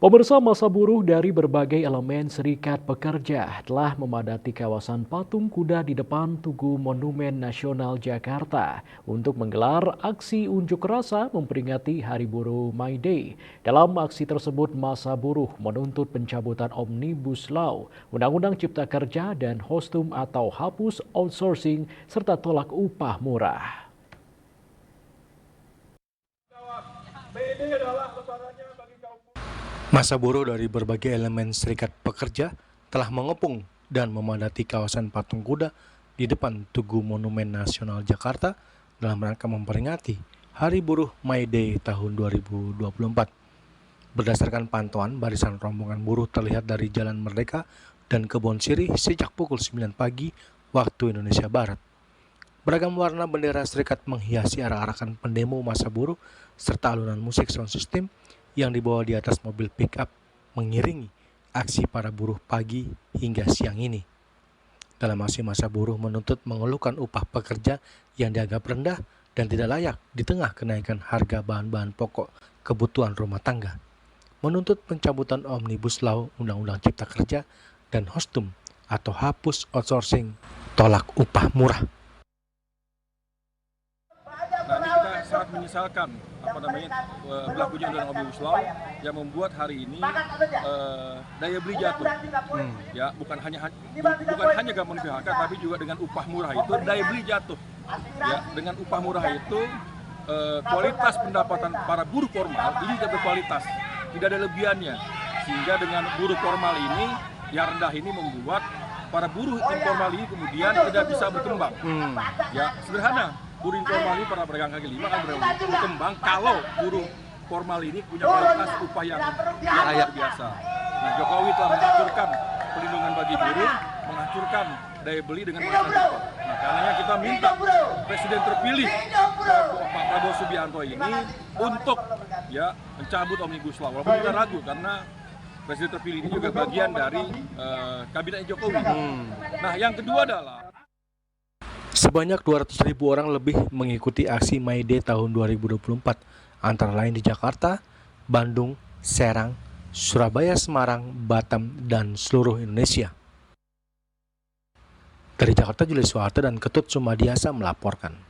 Pemirsa, massa buruh dari berbagai elemen serikat pekerja telah memadati kawasan patung kuda di depan Tugu Monumen Nasional Jakarta untuk menggelar aksi unjuk rasa memperingati Hari Buruh May Day. Dalam aksi tersebut, massa buruh menuntut pencabutan Omnibus Law, Undang-Undang Cipta Kerja dan Hostum atau hapus outsourcing serta tolak upah murah. Massa buruh dari berbagai elemen serikat pekerja telah mengepung dan memadati kawasan patung kuda di depan Tugu Monumen Nasional Jakarta dalam rangka memperingati Hari Buruh May Day tahun 2024. Berdasarkan pantauan, barisan rombongan buruh terlihat dari Jalan Merdeka dan Kebon Sirih sejak pukul 9 pagi waktu Indonesia Barat. Beragam warna bendera serikat menghiasi arah-arakan pendemo massa buruh serta alunan musik sound system yang dibawa di atas mobil pick-up mengiringi aksi para buruh pagi hingga siang ini. Dalam aksi massa buruh menuntut mengeluhkan upah pekerja yang dianggap rendah dan tidak layak di tengah kenaikan harga bahan-bahan pokok kebutuhan rumah tangga. Menuntut pencabutan Omnibus Law, Undang-Undang Cipta Kerja, dan Hostum atau hapus outsourcing, tolak upah murah. Nah, ini kita sangat menyesalkan berlakunya undang Omnibus Law yang membuat hari ini daya beli jatuh. Ya, bukan hanya gampang PHK, tapi juga dengan upah murah itu daya beli jatuh. Ya, dengan upah murah itu kualitas pendapatan para buruh formal ini tidak berkualitas, tidak ada lebihannya. Sehingga dengan buruh formal ini yang rendah ini membuat para buruh informal ini kemudian tidak bisa berkembang. Ya, sederhana. Buruh informal ini, para pedagang kaki lima akan berkembang kalau buruh formal ini punya kualitas upah yang luar biasa. Nah, Jokowi telah menghancurkan pelindungan bagi buruh, menghancurkan daya beli dengan menaikkan upah. Nah, karenanya kita minta Presiden terpilih Pak Prabowo Subianto ini untuk mencabut Omnibus Law. Walaupun kita ragu karena Presiden terpilih ini juga bagian dari kabinet Jokowi. Nah, yang kedua adalah sebanyak 200.000 orang lebih mengikuti aksi May Day tahun 2024, antara lain di Jakarta, Bandung, Serang, Surabaya, Semarang, Batam, dan seluruh Indonesia. Dari Jakarta, Julius Soeharto dan Ketut Sumadiasa melaporkan.